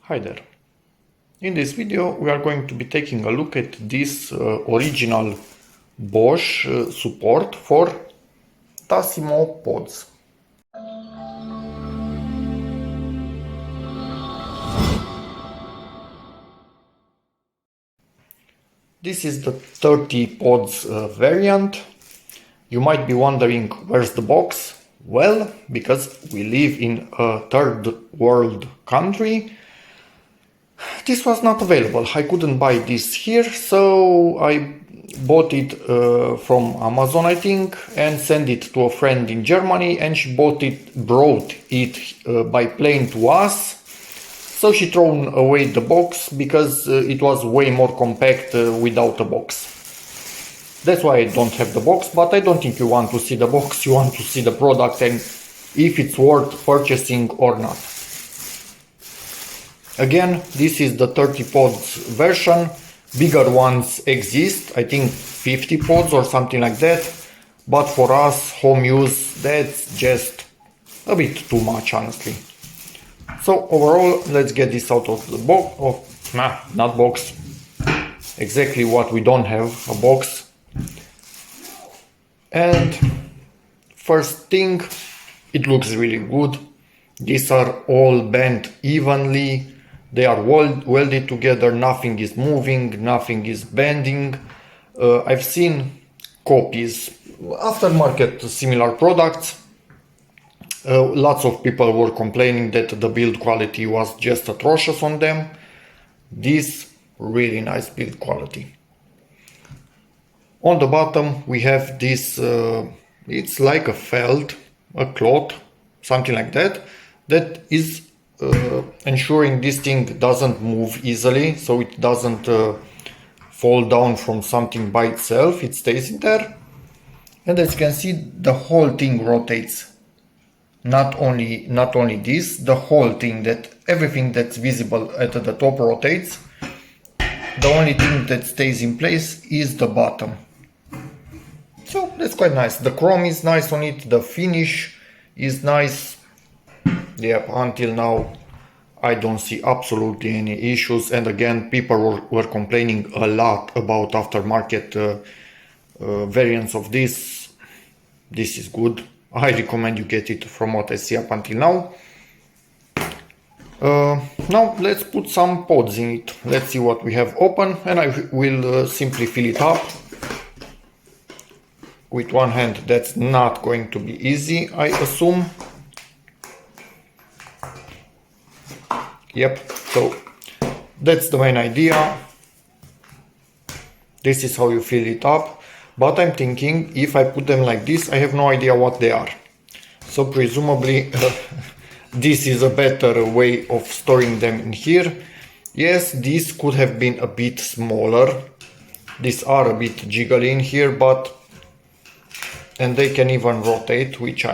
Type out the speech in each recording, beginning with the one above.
Hi there. In this video we are going to be taking a look at this original Bosch support for Tassimo pods. This is the 30 pods variant. You might be wondering, where's the box? Well, because we live in a third world country, this was not available. I couldn't buy this here, so I bought it from Amazon, I think, and sent it to a friend in Germany, and she brought it by plane to us. So she thrown away the box because it was way more compact without a box. That's why I don't have the box, but I don't think you want to see the box, you want to see the product and if it's worth purchasing or not. Again, this is the 30 pods version. Bigger ones exist, I think 50 pods or something like that. But for us, home use, that's just a bit too much, honestly. So overall, let's get this out of the box. Not box. Exactly what we don't have, a box. And first thing, it looks really good. These are all bent evenly. They are welded together, nothing is moving, nothing is bending. I've seen copies, aftermarket similar products. Lots of people were complaining that the build quality was just atrocious on them. This really nice build quality. On the bottom we have this, it's like a felt, a cloth, something like that, that is ensuring this thing doesn't move easily, so it doesn't fall down from something by itself, it stays in there. And as you can see, the whole thing rotates. Not only this, the whole thing, that everything that's visible at the top rotates. The only thing that stays in place is the bottom. So that's quite nice. The chrome is nice on it, the finish is nice. Yep, until now I don't see absolutely any issues, and again people were complaining a lot about aftermarket variants of this. This is good. I recommend you get it from what I see up until now. Now let's put some pods in it. Let's see what we have open, and I will simply fill it up. With one hand, that's not going to be easy, I assume. Yep, so that's the main idea. This is how you fill it up. But I'm thinking, if I put them like this, I have no idea what they are. So presumably this is a better way of storing them in here. Yes, these could have been a bit smaller. These are a bit jiggly in here, but... and they can even rotate, which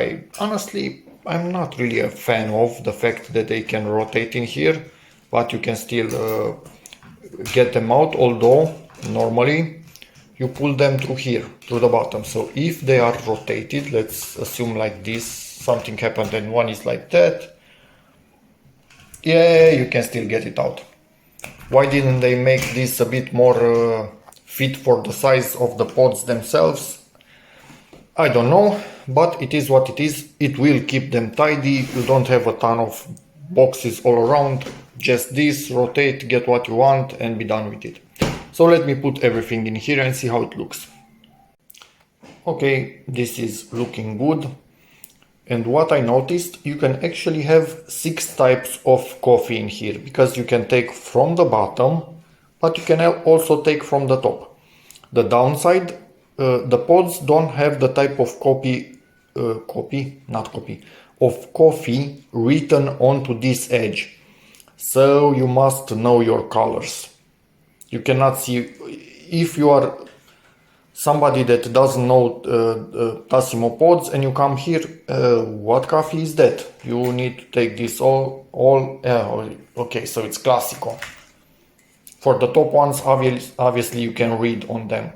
I'm not really a fan of, the fact that they can rotate in here, but you can still get them out, although normally you pull them through here, through the bottom. So if they are rotated, let's assume like this, something happened and one is like that, yeah, you can still get it out. Why didn't they make this a bit more fit for the size of the pods themselves? I don't know, but it is what it is. It will keep them tidy. You don't have a ton of boxes all around. Just this, rotate, get what you want and be done with it. So let me put everything in here and see how it looks. Okay, this is looking good. And what I noticed, you can actually have 6 types of coffee in here, because you can take from the bottom, but you can also take from the top. The downside, the pods don't have the type of coffee written onto this edge. So you must know your colors. You cannot see, if you are somebody that doesn't know Tassimo pods and you come here, what coffee is that? You need to take this okay, so it's classical. For the top ones, obviously you can read on them.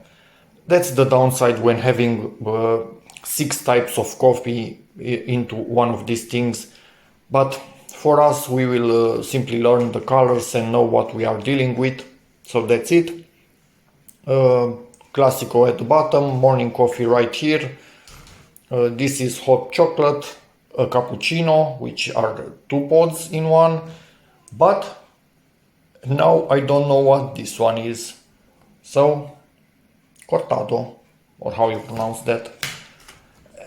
That's the downside when having 6 types of coffee into one of these things. But for us, we will simply learn the colors and know what we are dealing with. So that's it. Classico at the bottom, morning coffee right here. This is hot chocolate, a cappuccino, which are 2 pods in one. But now I don't know what this one is. So, cortado, or how you pronounce that.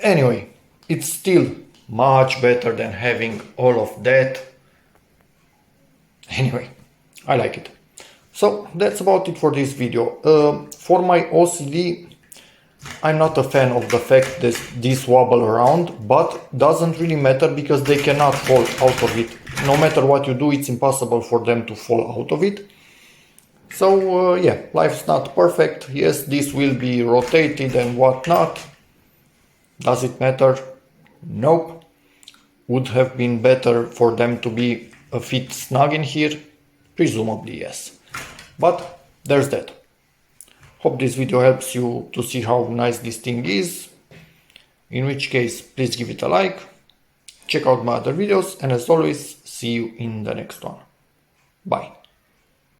Anyway, it's still much better than having all of that. Anyway, I like it. So that's about it for this video. For my OCD, I'm not a fan of the fact that these wobble around, but doesn't really matter because they cannot fall out of it. No matter what you do, it's impossible for them to fall out of it. So yeah, life's not perfect. Yes, this will be rotated and whatnot. Does it matter? Nope. Would have been better for them to be a fit snug in here? Presumably yes. But there's that. Hope this video helps you to see how nice this thing is. In which case, please give it a like. Check out my other videos, and as always, see you in the next one. Bye.